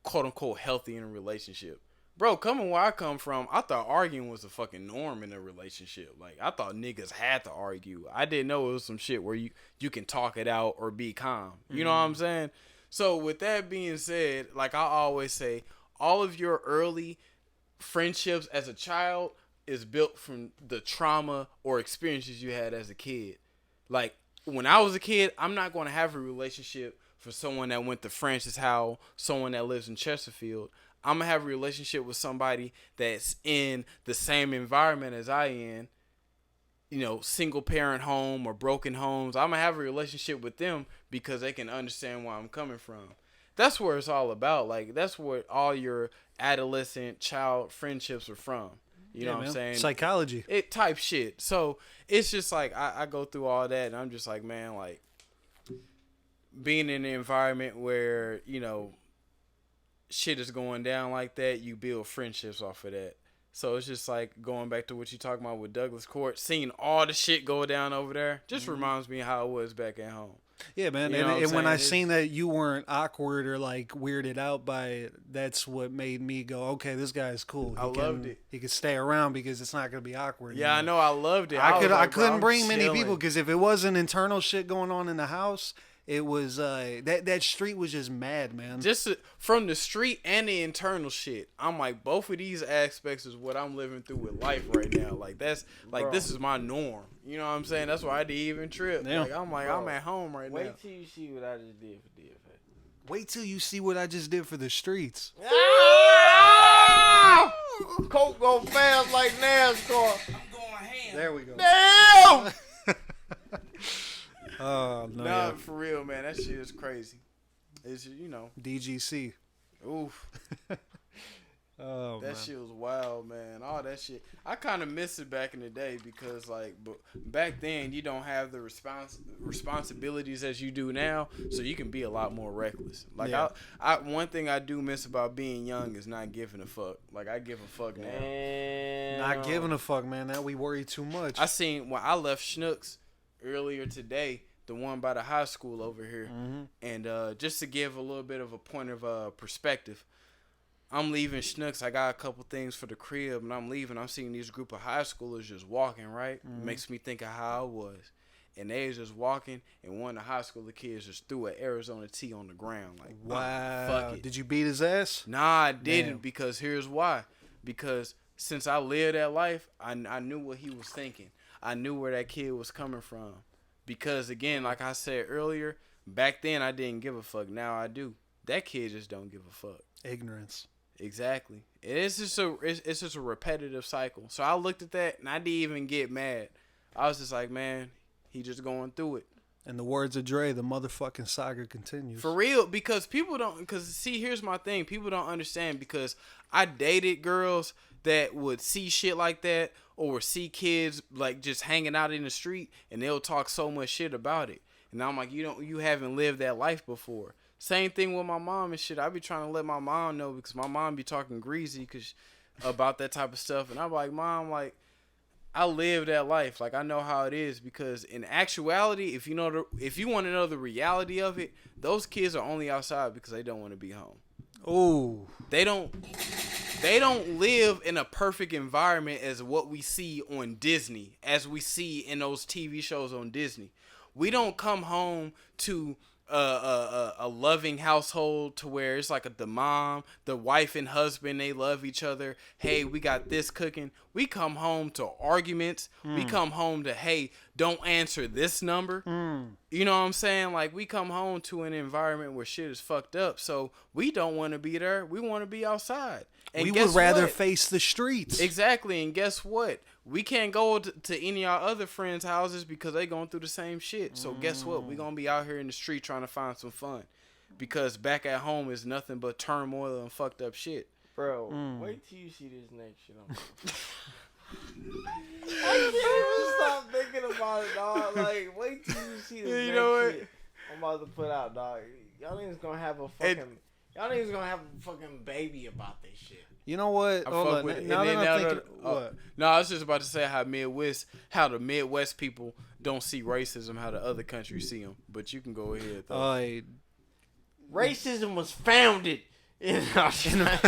quote unquote healthy in a relationship. Bro, coming where I come from, I thought arguing was a fucking norm in a relationship. Like, I thought niggas had to argue. I didn't know it was some shit where you can talk it out or be calm. You know what I'm saying? So, with that being said, like I always say, all of your early friendships as a child is built from the trauma or experiences you had as a kid. Like, when I was a kid, I'm not going to have a relationship for someone that went to Francis Howell, someone that lives in Chesterfield. I'm going to have a relationship with somebody that's in the same environment as I am, you know, single parent home or broken homes. I'm going to have a relationship with them because they can understand where I'm coming from. That's where it's all about. Like, that's where all your adolescent child friendships are from. You know what I'm saying? Psychology. It type shit. So it's just like I go through all that and I'm just like, man, like being in an environment where, you know, shit is going down like that, you build friendships off of that. So it's just like going back to what you talking about with Douglas Court, seeing all the shit go down over there just reminds me how it was back at home. Yeah, man. You know And when I saying? seen that you weren't awkward or like weirded out by it, that's what made me go, okay, this guy's cool. I loved it. He could stay around because it's not gonna be awkward. Yeah, I know. I loved it. I was like, bro, couldn't I'm bring many chilling. people because if it wasn't internal shit going on in the house, it was that street was just mad, man. Just from the street and the internal shit, I'm like, both of these aspects is what I'm living through with life right now. Like, that's like, Bro. this is my norm. You know what I'm saying? That's why I didn't even trip. Yeah. Like, I'm like, Bro, I'm at home right now. Wait till you see what I just did for DFA. Wait till you see what I just did for the streets. Ah! Coke go fast like NASCAR. I'm going ham. There we go. Damn! Oh no, Nah, yeah. for real, man. That shit is crazy. It's, you know, DGC. oof. Oh That man. shit was wild, man. All that shit. I kind of miss it back in the day because, like, back then you don't have the responsibilities as you do now, so you can be a lot more reckless. Like, Yeah. I one thing I do miss about being young is not giving a fuck. Like, I give a fuck now. Damn. Not giving a fuck, man. That we worry too much. I seen when I left Schnucks earlier today, the one by the high school over here, and just to give a little bit of a point of perspective. I'm leaving Schnucks. I got a couple things for the crib, and I'm leaving. I'm seeing these group of high schoolers just walking, right? Makes me think of how I was. And they was just walking, and one of the high schooler kids just threw an Arizona tea on the ground. Like, Wow. fuck it. Did you beat his ass? Nah, I didn't, Damn. because here's why. Because since I lived that life, I knew what he was thinking. I knew where that kid was coming from. Because, again, like I said earlier, back then I didn't give a fuck. Now I do. That kid just don't give a fuck. Ignorance. Exactly. It's just a repetitive cycle. So I looked at that and I didn't even get mad. I was just like, man, he just going through it. In the words of Dre, the motherfucking saga continues. For real, because people don't, because see, here's my thing. People don't understand because I dated girls that would see shit like that or see kids like just hanging out in the street and they'll talk so much shit about it. And I'm like, you haven't lived that life before. Same thing with my mom and shit. I be trying to let my mom know because my mom be talking greasy about that type of stuff. And I'm like, Mom, like, I live that life. Like, I know how it is because in actuality, if you want to know the reality of it, those kids are only outside because they don't want to be home. Oh. They don't live in a perfect environment as what we see on Disney, as we see in those TV shows on Disney. We don't come home to a loving household to where it's like the mom, the wife and husband, they love each other. Hey, we got this cooking. We come home to arguments. We come home to, hey, don't answer this number. You know what I'm saying? Like, we come home to an environment where shit is fucked up. So we don't want to be there. We want to be outside. And We guess would rather what? face the streets. Exactly, and guess what? We can't go to any of our other friends' houses because they going through the same shit. So guess what? We gonna be out here in the street trying to find some fun, because back at home is nothing but turmoil and fucked up shit. Bro, wait till you see this next shit on. I can't even stop thinking about it, dog. Like, wait till you see this You next know what? shit I'm about to put out, dog. Y'all niggas gonna have a fucking baby about this shit. You know what? I Hold fuck on. with it. Now And that then I'm now thinking, what? No, I was just about to say how the Midwest people don't see racism how the other countries see them. But you can go ahead though. Racism was founded in Australia.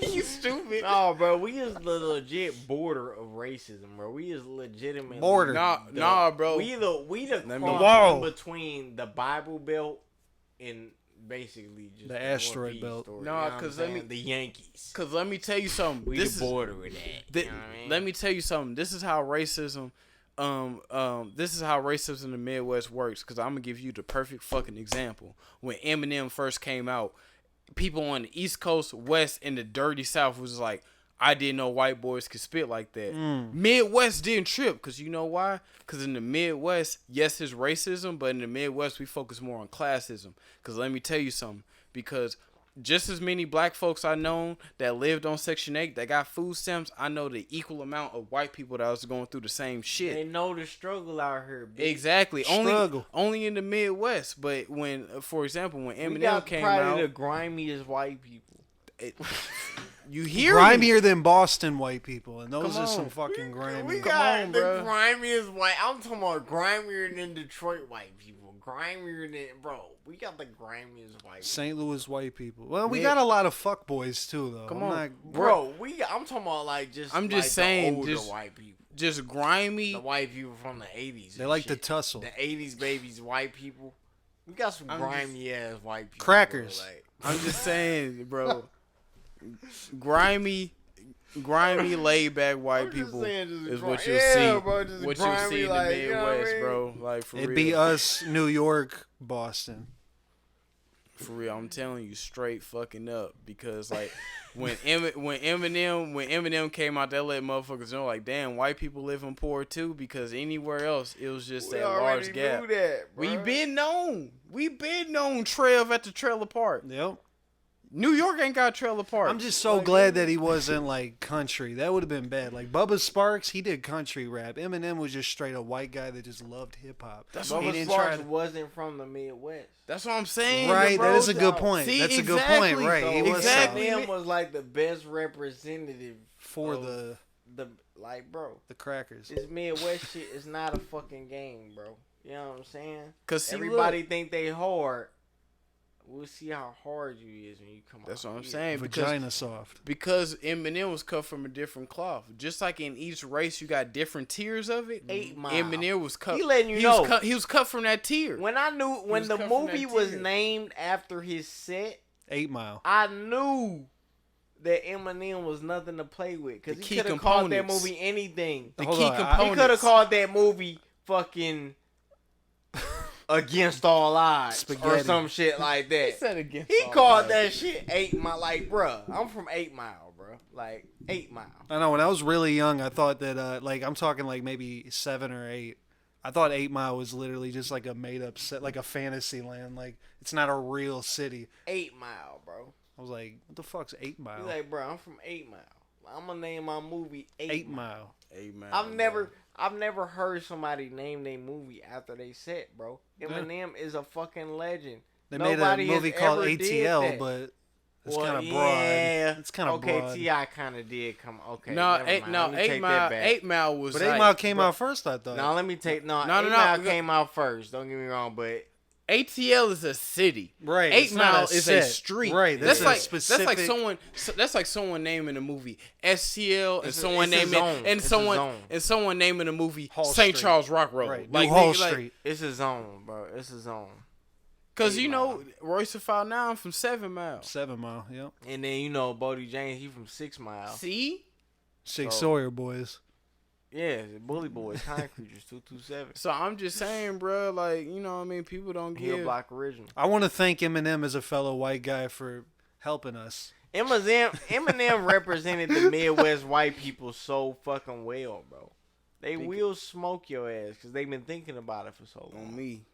You stupid. No, bro, we is the legit border of racism, bro. We is legitimately Border. Nah, bro. We the Let me- cross in between the Bible Belt and basically just The asteroid belt. Story, Nah, you know what I'm 'cause let saying? me- the Yankees. Cause let me tell you something. We This the is border with that. You know what I mean? let me tell you something. This is how racism, this is how racism in the Midwest works. Cause I'm gonna give you the perfect fucking example. When Eminem first came out, people on the East Coast, West, and the dirty South was like, I didn't know white boys could spit like that. Midwest didn't trip, cause you know why? Cause in the Midwest, yes, it's racism, but in the Midwest we focus more on classism. Cause let me tell you something. Because just as many black folks I known that lived on Section 8 that got food stamps, I know the equal amount of white people that was going through the same shit. They know the struggle out here, bitch. Exactly. Struggle. Only in the Midwest. But when, for example, when We Eminem got came probably out, the grimiest white people. you hear me? Grimier than Boston white people, and those Come are some on. fucking grimy. We Come got on, the bro. grimiest white. I'm talking about grimier than Detroit white people. Grimier than we got the grimiest white. St. Louis white people. Well, we Yeah. got a lot of fuck boys too, though. Come I'm on. not- Bro, I'm talking about I'm just saying, the older just- white people. Just grimy. The white people from the 80s. They and like to shit. tussle. The 80s babies, white people. We got some I'm grimy ass white people. Crackers. Bro, like, I'm just saying, bro. Grimy, laid back white I'm just people saying, just is what gri- you'll yeah, see. bro, just What you'll grimy, see in the like, you know what I Midwest, mean? bro. Like for It'd real. be us, New York, Boston. For real, I'm telling you, straight fucking up. Because like when Eminem came out, that let motherfuckers know like, damn, white people live in poor too. Because anywhere else, it was just we that already large gap. knew that, bro. We been known Trev at the trailer park. Yep. New York ain't got trailer park. I'm just so glad that he wasn't like country. That would have been bad. Like Bubba Sparks, he did country rap. Eminem was just straight a white guy that just loved hip hop. That's He what Bubba didn't Sparks try to- wasn't from the Midwest. That's what I'm saying. Right, bro. that is a good South. point. See, That's a good exactly. point. Right, So he was exactly. South Eminem was like the best representative for of the like, bro. crackers. This Midwest shit is not a fucking game, bro. You know what I'm saying? Cause see, Everybody look, think they hard. We'll see how hard you is when you come out. that's what I'm here. saying. Vagina soft. Because Eminem was cut from a different cloth. Just like in each race, you got different tiers of it. 8 Mile. Eminem was cut. He letting you he know. Was he was cut from that tier. When I knew when was the cut from movie that was tier. named after his set, 8 Mile. I knew that Eminem was nothing to play with because The he key could have called that components. movie anything. The Hold key on, I- He components. could have called that movie fucking Against All Odds or Spaghetti. some shit like that. He said against He all called odds. that shit 8 Mile. Like, bruh, I'm from 8 Mile, bruh. Like, 8 Mile. I know when I was really young, I thought that like I'm talking like maybe 7 or 8. I thought 8 Mile was literally just like a made up set, like a fantasy land. Like it's not a real city. 8 Mile, bro. I was like, what the fuck's 8 Mile? He's like, bruh, I'm from 8 Mile. I'm gonna name my movie 8 8 Mile. Hey, man, I've never heard somebody name their movie after they set, bro. Eminem is a fucking legend. They Nobody made a movie has called ever did ATL, that. but it's Well, kind of broad. yeah. It's kind of okay, broad. T.I. kind of did come. Okay, No, never eight, mind. no, Let me 8 take Mile. that back. 8 Mile was. But 8 like, Mile came bro, out first, I thought. No, let me take no. No, 8 no, Mile no. came out first. Don't get me wrong, but ATL is a city. Right, 8 it's not Mile a is a set. street. Right, That's that's a like specific- That's like someone naming a movie STL and It's a- someone it's a naming zone. and It's a someone zone. and someone naming a movie Hall St. Street. Charles Rock Road. Right, Like New Hall nigga, like, Street. it's a zone, bro. It's a zone. Cause 8 you know Mile. Royce the File 9 from 7 Mile. 7 Mile, yep. And then you know Bodie James, he from 6 Mile. See? Six So- Sawyer boys. Yeah, Bully Boys, Kind Creatures, 227. So I'm just saying, bro, like, you know what I mean? People don't Hill give. Block original. I want to thank Eminem as a fellow white guy for helping us. Eminem represented the Midwest white people so fucking well, bro. They will smoke your ass because they've been thinking about it for so long. On me.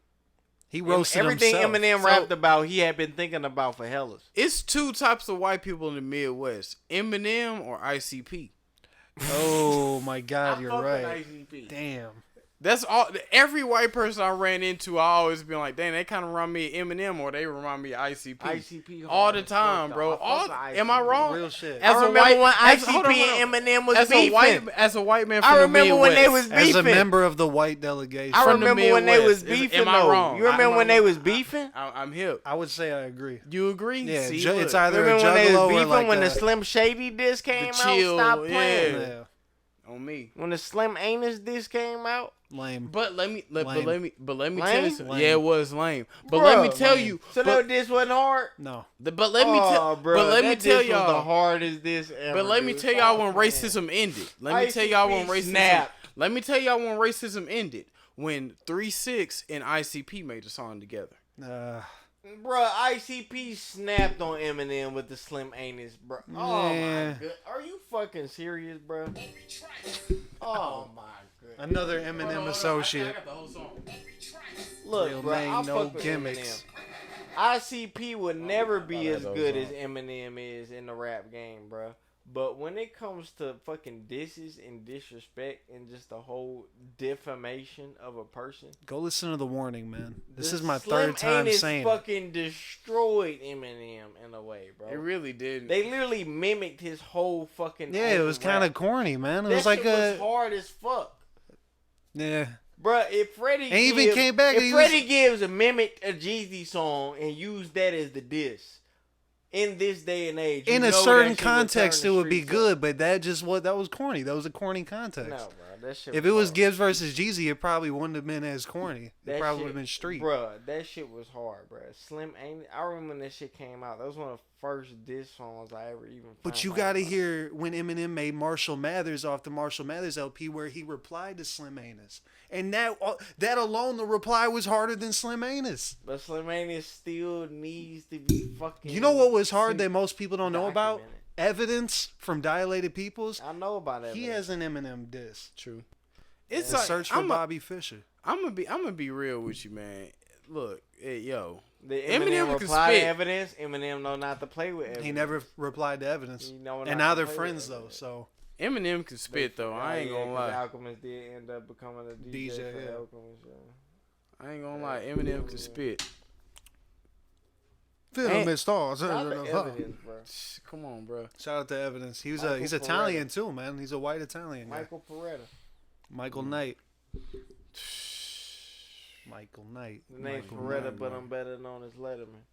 He roasted Everything himself. Eminem So- rapped about, he had been thinking about for hellas. It's two types of white people in the Midwest. Eminem or ICP. Oh my God, I you're fuck with right. ICP. Damn. That's all. Every white person I ran into, I always been like, dang, they kind of remind me of Eminem, or they remind me of ICP. ICP all hard the as time, fuck, bro. though. I fuck with Am I ICP. wrong? Real shit. As I a remember white, when as, ICP hold on, hold and on. Eminem was as beefing. as a white man from I the remember when they Midwest. was As a beefing. member of the white delegation, I from the remember when they was Midwest. beefing. Am I though. wrong? You remember Am I when they wrong? was beefing? I'm hip. I would say I agree. You agree? Yeah, See, it's look. either a Remember when they Juggalo was or beefing like when a, the Slim Shady disc came out? chill, Stop playing. yeah. yeah, On me. When the Slim Anus disc came out, lame. But let me tell you Lame? something. Lame. Yeah, it was lame. But let me Bruh, tell lame. you. so but, no, this wasn't hard. No, but let me tell. Bro, But let me that tell disc was the y'all. hardest this ever. But let me dude. tell y'all Stop when playing. racism ended. Let me tell y'all when ICP racism. snapped. Let me tell y'all when racism ended. When 3-6 and ICP made a song together. Bruh, ICP snapped on Eminem with the Slim Anus, bro. Oh Yeah. my god, are you fucking serious, bro? Oh my god. another Eminem associate. I got the whole song. Look, Real bro, name, I no fuck with gimmicks. Eminem. ICP would never be I as thought good that as was Eminem is in the rap game, bro. But when it comes to fucking disses and disrespect and just the whole defamation of a person, Go listen to the warning, man. This the is my Slim third time Anus saying it. fucking destroyed Eminem in a way, bro. It really did. They literally mimicked his whole fucking. Yeah, it own was kind of rap. corny, man. It That was like shit was a hard as fuck, yeah. bruh. If Freddie And even came back if and he was- Freddie gives a mimicked a Jeezy song and used that as the diss in this day and age, you In know a that certain shit would turn context, the it would be streets good, but that was corny. That was a corny context. up. No, bro, that shit. If it was hard. Gibbs versus Jeezy, it probably wouldn't have been as corny. It That probably shit- would have been street. Bruh, that shit was hard, bruh. Slim ain't. I remember when that shit came out. That was one of the first diss songs I ever even. But found you out gotta about. hear when Eminem made Marshall Mathers off the Marshall Mathers LP, where he replied to Slim Anus, and that alone, the reply was harder than Slim Anus. But Slim Anus still needs to be fucking. You know what was hard that most people don't know about? documented. Evidence from Dilated Peoples. I know about that. He has an Eminem diss. True. It's The like, search for Bobby Fischer. I'm gonna be real with you, man. Look, hey, yo, The Eminem Eminem can reply to spit. evidence. Eminem know not to play with evidence. He never replied to evidence. He know not And now to they're play friends with though, evidence. so Eminem can spit though. I ain't gonna lie. Alchemist did end up becoming a DJ, DJ, for yeah. Alchemist. Yeah. I ain't gonna lie. Eminem can spit. Filament stars. Not the evidence, bro. Come on, bro. Shout out to Evidence. He's Michael Italian too, man. He's a white Italian guy. Michael Peretta. Michael Knight. Michael Knight. The name's Michael Peretta, Knight, but man. I'm better known as Letterman.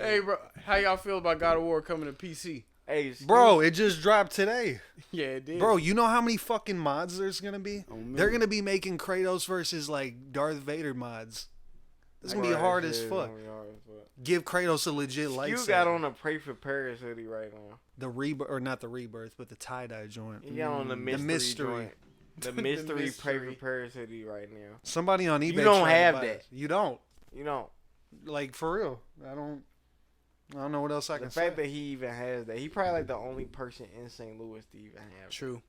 Hey, bro, how y'all feel about God of War coming to PC? Hey, Bro, it just dropped today. Yeah, it did. Bro, you know how many fucking mods there's gonna be? Oh, man. They're gonna be making Kratos versus like Darth Vader mods. It's gonna be hard as fuck. Give Kratos a legit You lightsaber. got on a Pray for Paris hoodie right now. The rebirth, or not the rebirth, but the tie dye joint. You got on the mystery. Joint. The mystery Pray for mystery. Paris hoodie right now. Somebody on eBay. don't tried to have buy that. it. You don't. You know, Like for real. I don't know what else I the can fact say. that he even has that, he probably like the only person in St. Louis to even have. True.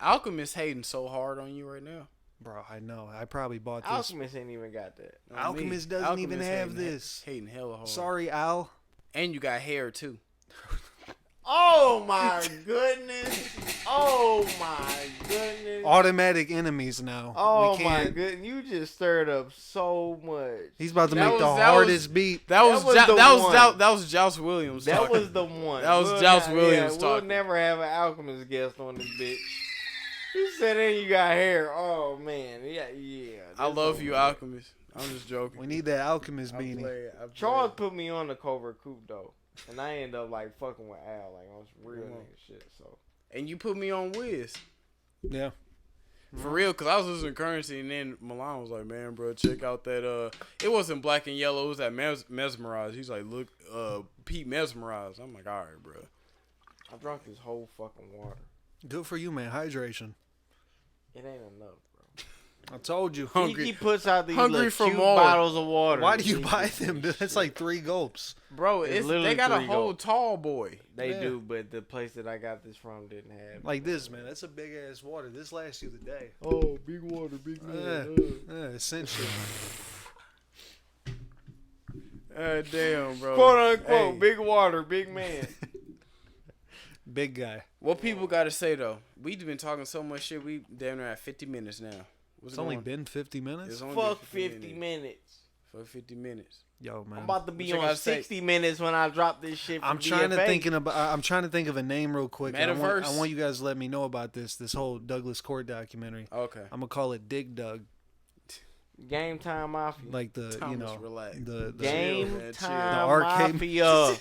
Alchemist hating so hard on you right now. Bro, I know. I probably bought this. Alchemist ain't even got that. On Alchemist me. doesn't even have hating- this. Hating hella hard. Sorry, Al. And you got hair too. Oh my goodness! Oh my goodness! Automatic enemies now. Oh We my can't- goodness! You just stirred up so much. He's about to That make the was- that hardest beat. That was was that the was one. that was Josh Williams. That talking. was the one. That was Josh Williams We'll talking. never have an Alchemist guest on this bitch. You said then you got hair. Oh man, yeah. I This love one you, was- Alchemist. I'm just joking. We need that alchemist I beanie. play, I play. Charles put me on the cover Coop though, and I ended up like fucking with Al like on some real Come on. nigga shit. So And you put me on Wiz. Yeah. For real, because I was listening to Currency, and then Milan was like, man, bro, check out that, it wasn't Black and Yellow, it was that Mesmerized. He's like, look, Pete Mesmerized. I'm like, all right, bro. I drank this whole fucking water. Good for you, man. Hydration. It ain't enough, bro. I told you. Hungry. He puts out these Hungry little for cute more. bottles of water. Why do you These buy is them? Dude? That's shit. like 3 gulps. Bro, It's they literally got a 3 whole gold. tall boy. They Yeah. do, but the place that I got this from didn't have. Like this, man. That's a big ass water. This lasts you the day. Oh, big water, big Essential. Damn, bro. Quote unquote, Hey. big water, big man. Big guy. What people got to say though? We've been talking so much shit. We damn near at 50 minutes now. What's It's only going? been 50 minutes. It's only Fuck been 50 minutes. For 50 minutes. Yo, man. I'm about to be What you on gotta say? 60 minutes when I drop this shit. For I'm trying VFA. to think of a name real quick. I Metaverse? want you guys to let me know about this whole Douglas Court documentary. Okay. I'm gonna call it Dig Dug, Game Time Mafia. like the Thomas, relax. the Game Chill, man, chill. Time The arcade- Mafia.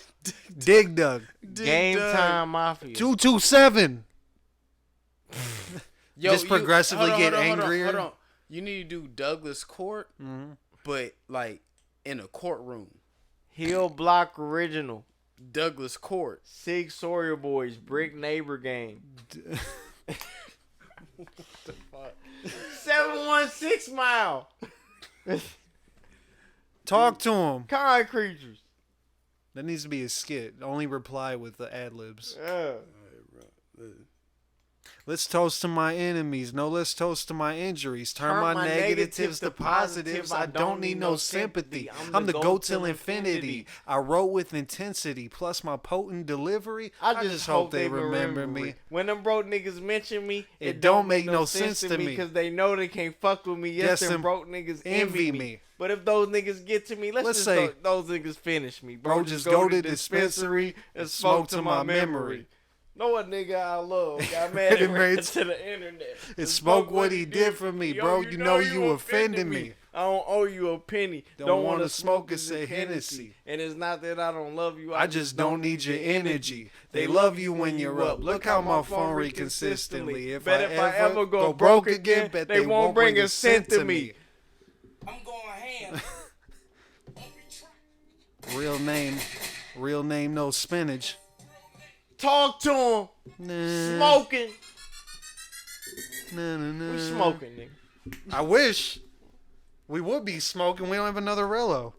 Dig Dug Game Time Mafia. 227. Yo, Just progressively get angrier. Hold on. You need to do Douglas Court, Mhm. but like in a courtroom. Hill Block Original. Douglas Court. Sig Sawyer Boys. Brick Neighbor Gang. 716 Mile. Talk to him. Kind Creatures. That needs to be a skit. Only reply with the ad libs. Yeah. Let's toast to my enemies. No, let's toast to my injuries. Turn my negatives to positives. I don't need no sympathy. I'm the goat till infinity. I wrote with intensity. Plus my potent delivery. I just hope they remember me. When them broke niggas mention me, It don't make no sense to me. because they know they can't fuck with me. Yes, them them broke niggas envy envy me. me. But if those niggas get to me, let's Let's just say, those niggas finish me. Bro, just go to the dispensary and smoke to my memory. Know what nigga I love? Got mad and ran It's- to the internet. And smoke what he did for me, bro. You know you offended me. I don't owe you a penny. Don't want wanna to smoke and say Hennessy. And it's not that I don't love you. I just don't need your energy. They love you when you're up. Look how my phone ring consistently. If I ever go broke again, bet they won't bring a cent to me. I'm going ham. Real name, no spinach. Talk to him. Nah, Smoking. nah. We smoking, nigga. I wish we would be smoking. We don't have another Rello.